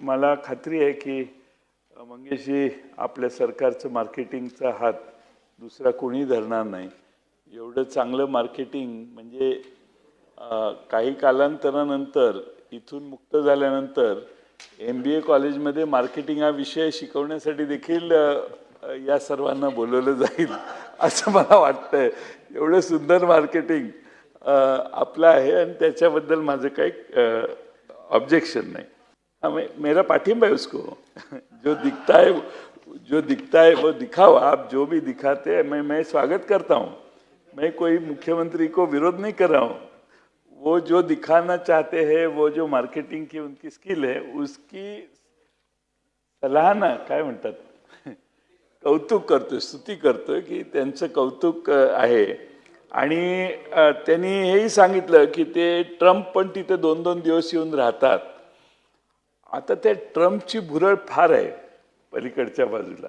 मला खात्री आहे की मंगेशजी आपल्या सरकारचं मार्केटिंगचा हात दुसरा कोणी धरणार नाही. एवढं चांगलं मार्केटिंग म्हणजे काही कालांतरानंतर इथून मुक्त झाल्यानंतर MBA कॉलेजमध्ये मार्केटिंग हा विषय शिकवण्यासाठी देखील या सर्वांना बोलवलं जाईल असं मला वाटतंय. एवढं सुंदर मार्केटिंग आपलं आहे आणि त्याच्याबद्दल माझं काही ऑब्जेक्शन नहीं। हमें मेरा पाठिंबा है उसको जो दिखता है वो दिखाओ। आप जो भी दिखाते हैं मैं स्वागत करता हूँ। मैं कोई मुख्यमंत्री को विरोध नहीं कर रहा हूँ। वो जो दिखाना चाहते हैं वो जो मार्केटिंग की उनकी स्किल है उसकी सराहना काय म्हणतात कौतुक करतोय, स्तुती करतोय की त्यांचं कौतुक आहे। आणि त्यांनी हेही सांगितलं की ते ट्रम्प पण तिथे 2-2 दिवस येऊन राहतात। आता ते ट्रम्पची भुरळ फार आहे पलीकडच्या बाजूला।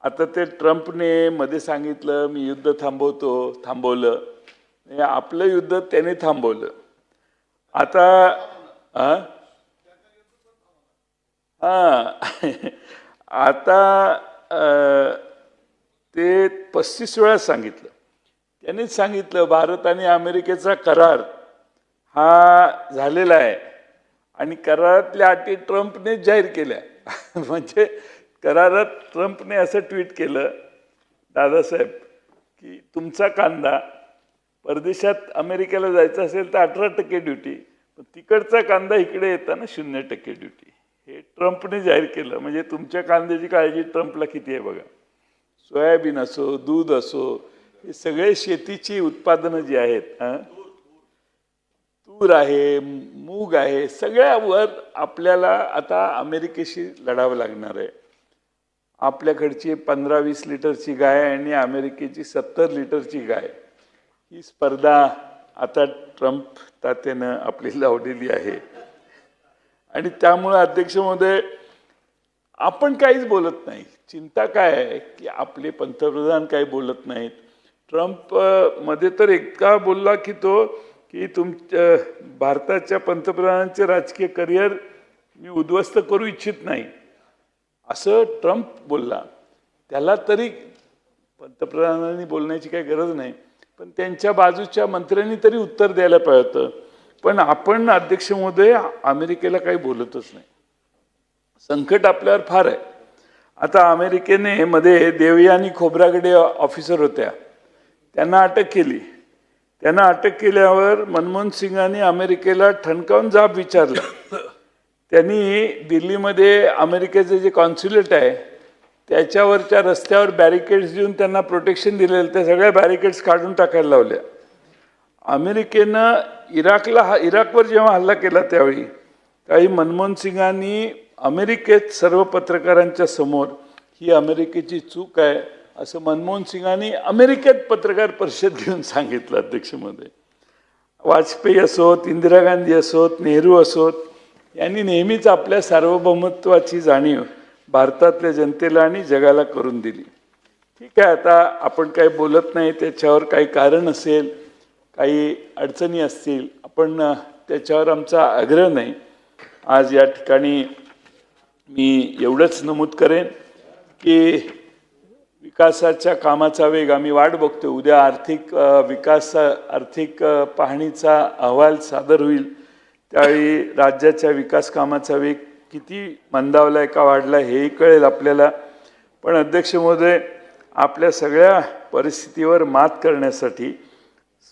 आता ते ट्रम्पने मध्ये सांगितलं मी युद्ध थांबवलं, आपलं युद्ध त्याने थांबवलं। आता आता ते 35 वेळा सांगितलं। त्यांनीच सांगितलं भारत आणि अमेरिकेचा करार हा झालेला आहे आणि करारातल्या अटी ट्रम्पने जाहीर केल्या। म्हणजे करारात ट्रम्पने असं ट्वीट केलं दादासाहेब की तुमचा कांदा परदेशात अमेरिकेला जायचा असेल तर 18% ड्यूटी, पण तिकडचा कांदा इकडे येताना 0% ड्यूटी। हे ट्रम्पने जाहीर केलं। म्हणजे तुमच्या कांद्याची काळजी ट्रम्पला किती आहे बघा। सोयाबीन असो, दूध असो, हे सगळे शेतीची उत्पादनं जी आहेत, तूर आहे, मूग आहे, सगळ्यावर आपल्याला आता अमेरिकेशी लढावं लागणार आहे। आपल्याकडची 15-20 लिटरची गाय आणि अमेरिकेची 70 लिटरची गाय, ही स्पर्धा आता ट्रम्प तात्यानं आपली लावलेली आहे। आणि त्यामुळे अध्यक्ष महोदय आपण काहीच बोलत नाही। चिंता काय आहे की आपले पंतप्रधान काही बोलत नाहीत। ट्रम्प मध्ये तर इतका बोलला की तो की तुमच्या भारताच्या पंतप्रधानांचे राजकीय करिअर मी उद्ध्वस्त करू इच्छित नाही असं ट्रम्प बोलला। त्याला तरी पंतप्रधानांनी बोलण्याची काही गरज नाही, पण त्यांच्या बाजूच्या मंत्र्यांनी तरी उत्तर द्यायला पाहिजे होतं। पण आपण अध्यक्ष महोदय अमेरिकेला काही बोलतच नाही। संकट आपल्यावर फार आहे। आता अमेरिकेने मध्ये देवयानी खोब्रागडे ऑफिसर होत्या, त्यांना अटक केली। त्यांना अटक केल्यावर मनमोहन सिंगांनी अमेरिकेला ठणकावून जाब विचारला। त्यांनी दिल्लीमध्ये अमेरिकेचे जे कॉन्स्युलेट आहे त्याच्यावरच्या रस्त्यावर बॅरिकेड्स देऊन त्यांना प्रोटेक्शन दिलेलं, त्या सगळ्या बॅरिकेड्स काढून टाकायला लावल्या। अमेरिकेनं इराकवर जेव्हा हल्ला केला त्यावेळी मनमोहन सिंगांनी अमेरिकेत सर्व पत्रकारांच्या समोर ही अमेरिकेची चूक आहे असं मनमोहन सिंगांनी अमेरिकेत पत्रकार परिषद घेऊन सांगितलं। अध्यक्ष महोदय वाजपेयी असोत, इंदिरा गांधी असोत, नेहरू असोत, यांनी नेहमीच आपल्या सार्वभौमत्वाची जाणीव भारतातल्या जनतेला आणि जगाला करून दिली। ठीक आहे, आता आपण काही बोलत नाही, त्याच्यावर काही कारण असेल, काही अडचणी असतील, आपण त्याच्यावर आमचा आग्रह नाही। आज या ठिकाणी मी एवढंच नमूद करेन की विकासाच्या कामाचा वेग आम्ही वाट बघतो। उद्या आर्थिक पाहणीचा अहवाल सादर होईल, त्यावेळी राज्याच्या विकास कामाचा वेग किती मंदावलाय का वाढला हेही कळेल आपल्याला। पण अध्यक्ष महोदय आपल्या सगळ्या परिस्थितीवर मात करण्यासाठी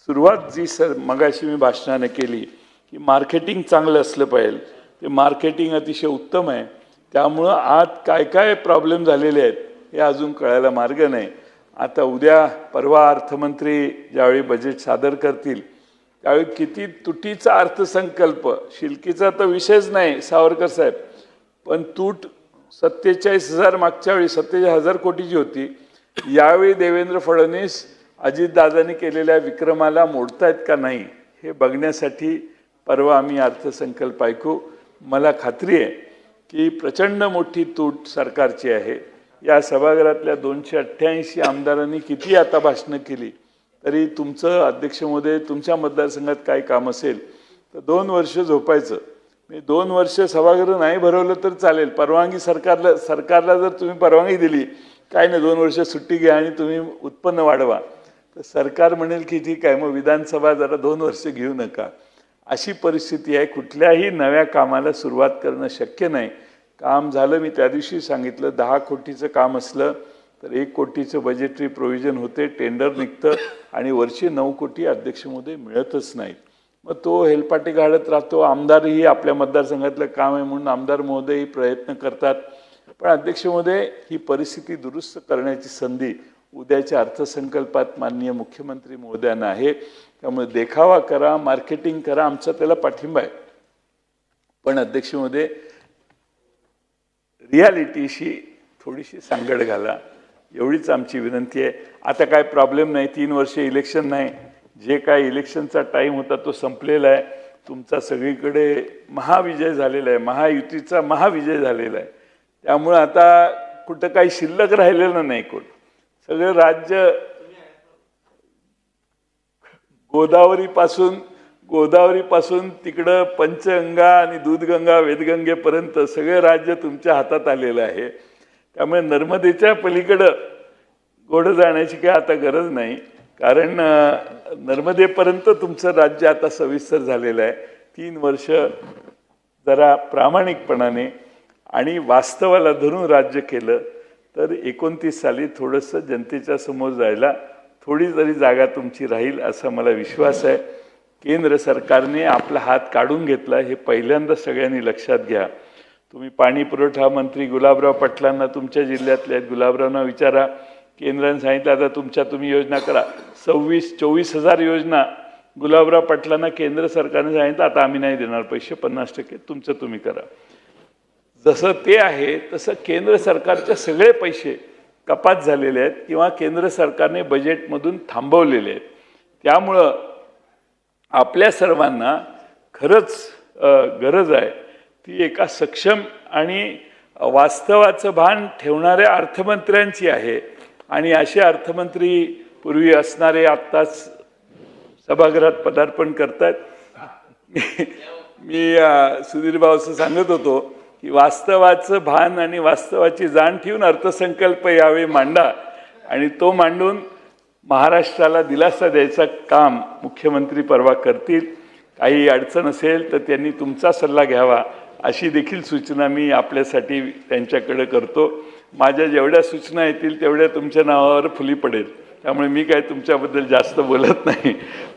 सुरुवात जी मगाशी मी भाषणाने केली की मार्केटिंग चांगलं असलं पाहिजे, ते मार्केटिंग अतिशय उत्तम आहे। त्यामुळं आज काय काय प्रॉब्लेम झालेले आहेत हे अजून कळायला मार्ग नाही। आता उद्या परवा अर्थमंत्री ज्यावेळी बजेट सादर करतील त्यावेळी किती तुटीचा अर्थसंकल्प, शिल्कीचा तर विषयच नाही सावरकर साहेब, पण तूट 47,000 मागच्या वेळी 47,000 कोटीची होती। यावेळी देवेंद्र फडणवीस अजितदादांनी केलेल्या विक्रमाला मोडतायत का नाही हे बघण्यासाठी परवा आम्ही अर्थसंकल्प ऐकू। मला खात्री आहे की प्रचंड मोठी तूट सरकारची आहे। या सभागृहातल्या 288 आमदारांनी किती आता भाषणं केली तरी तुमचं अध्यक्ष महोदय तुमच्या मतदारसंघात काही काम असेल तर 2 वर्ष झोपायचं, 2 वर्ष सभागृह नाही भरवलं तर चालेल, परवानगी सरकारला जर तुम्ही परवानगी दिली, काय नाही 2 वर्ष सुट्टी घ्या आणि तुम्ही उत्पन्न वाढवा, तर सरकार म्हणेल की ठीक आहे, मग विधानसभा जरा 2 वर्ष घेऊ नका. अशी परिस्थिती आहे. कुठल्याही नव्या कामाला सुरुवात करणं शक्य नाही. काम झालं, मी त्या दिवशी सांगितलं, 10 कोटीचं काम असलं तर 1 कोटीचं बजेटरी प्रोव्हिजन होते, टेंडर निघतं आणि वर्षी 9 कोटी अध्यक्ष महोदय मिळतच नाहीत. मग तो हेलपाटे घालत राहतो. आमदारही आपल्या मतदारसंघातलं काम आहे म्हणून आमदार महोदयही प्रयत्न करतात. पण अध्यक्ष महोदय, ही परिस्थिती दुरुस्त करण्याची संधी उद्याच्या अर्थसंकल्पात माननीय मुख्यमंत्री महोदयांना आहे. त्यामुळे देखावा करा, मार्केटिंग करा, आमचा त्याला पाठिंबा आहे. पण अध्यक्ष महोदय, रियालिटीशी थोडीशी सांगड घाला, एवढीच आमची विनंती आहे. आता काय प्रॉब्लेम नाही, 3 वर्ष इलेक्शन नाही, जे काय इलेक्शनचा टाईम होता तो संपलेला आहे. तुमचा सगळीकडे महाविजय झालेला आहे, महायुतीचा महाविजय झालेला आहे. त्यामुळे आता कुठं काही शिल्लक राहिलेलं नाही. सगळं राज्य गोदावरीपासून तिकडं पंचगंगा आणि दूधगंगा वेदगंगेपर्यंत सगळं राज्य तुमच्या हातात आलेलं आहे. त्यामुळे नर्मदेच्या पलीकडं घोडं जाण्याची काय आता गरज नाही, कारण नर्मदेपर्यंत तुमचं राज्य आता सविस्तर झालेलं आहे. 3 वर्ष जरा प्रामाणिकपणाने आणि वास्तवाला धरून राज्य केलं तर 29 साली थोडंसं जनतेच्या समोर जायला थोडी तरी जागा तुमची राहील असा मला विश्वास आहे. केंद्र सरकारने आपला हात काढून घेतला, हे पहिल्यांदा सगळ्यांनी लक्षात घ्या. तुम्ही पाणी पुरवठा मंत्री गुलाबराव पाटलांना, तुमच्या जिल्ह्यातल्या आहेत, गुलाबरावना विचारा. केंद्राने सांगितलं आता तुम्ही योजना करा. 24 हजार योजना गुलाबराव पाटलांना केंद्र सरकारने सांगितलं आता आम्ही नाही देणार पैसे, 50% तुमचं तुम्ही करा. जसं ते आहे तसं केंद्र सरकारचे सगळे पैसे कपात झालेले आहेत किंवा केंद्र सरकारने बजेटमधून थांबवलेले आहेत. त्यामुळं आपल्या सर्वांना खरंच गरज आहे ती एका सक्षम आणि वास्तवाचं भान ठेवणाऱ्या अर्थमंत्र्यांची आहे. आणि असे अर्थमंत्री पूर्वी असणारे आत्ताच सभागृहात पदार्पण करतात. मी सुधीर भाऊचं सांगत होतो की वास्तवाचं भान आणि वास्तवाची जाण ठेवून अर्थसंकल्प यावेळी मांडा आणि तो मांडून महाराष्ट्राला दिलासा द्यायचं काम मुख्यमंत्री परवा करतील. काही अडचण असेल तर त्यांनी तुमचा सल्ला घ्यावा अशी देखील सूचना मी आपल्यासाठी त्यांच्याकडे करतो. माझ्या जेवढ्या सूचना येतील तेवढ्या तुमच्या नावावर फुली पडेल, त्यामुळे मी काय तुमच्याबद्दल जास्त बोलत नाही.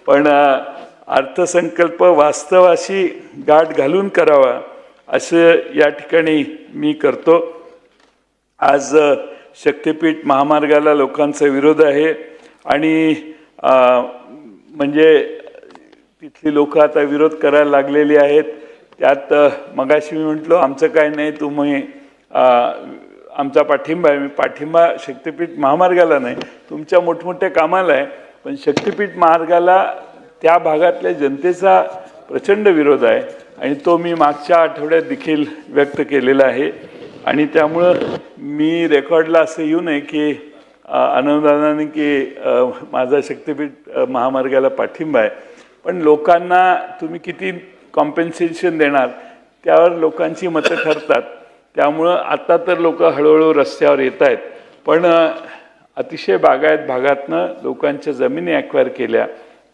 पण अर्थसंकल्प वास्तवाशी गाठ घालून करावा असं या ठिकाणी मी करतो. आज शक्तिपीठ महामार्गाला लोकांचा विरोध आहे आणि म्हणजे तिथली लोक आता विरोध करायला लागलेली आहेत. त्यात मगाशी मी म्हटलो आमचं काय नाही, तुम्ही आमचा पाठिंबा आहे. मी पाठिंबा शक्तिपीठ महामार्गाला नाही, तुमच्या मोठमोठ्या कामाला आहे. पण शक्तिपीठ मार्गाला त्या भागातल्या जनतेचा प्रचंड विरोध आहे आणि तो मी मागच्या आठवड्यात देखील व्यक्त केलेला आहे. आणि त्यामुळं मी रेकॉर्डला असं येऊ नये की अनुदानाने की माझा शक्तिपीठ महामार्गाला पाठिंबा आहे. पण लोकांना तुम्ही किती कॉम्पेन्सेशन देणार त्यावर लोकांची मतं ठरतात. त्यामुळं आता तर लोक हळूहळू रस्त्यावर येत आहेत. पण अतिशय बागायत भागातनं लोकांच्या जमिनी ॲक्वायर केल्या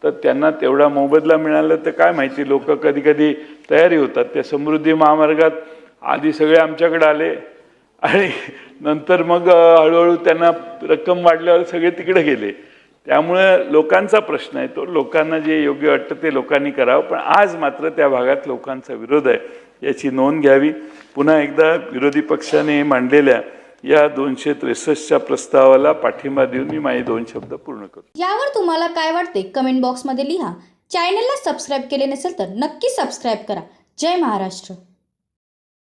तर त्यांना तेवढा मोबदला मिळाला तर काय माहिती, लोक कधी कधी तयारी होतात. त्या समृद्धी महामार्गात आधी सगळे आमच्याकडे आले आणि नंतर मग हळूहळू त्यांना रक्कम वाढल्यावर सगळे तिकडे गेले. त्यामुळे लोकांचा प्रश्न आहे तो, लोकांना जे योग्य वाटतं ते लोकांनी करावं. पण आज मात्र त्या भागात लोकांचा विरोध आहे, याची नोंद घ्यावी. पुन्हा एकदा विरोधी पक्षाने मांडलेल्या या 263च्या प्रस्तावाला पाठिंबा देऊन मी माझे 2 शब्द पूर्ण करतो. यावर तुम्हाला काय वाटते कमेंट बॉक्समध्ये लिहा. चॅनलला सबस्क्राईब केले नसेल तर नक्की सबस्क्राईब करा. जय महाराष्ट्र.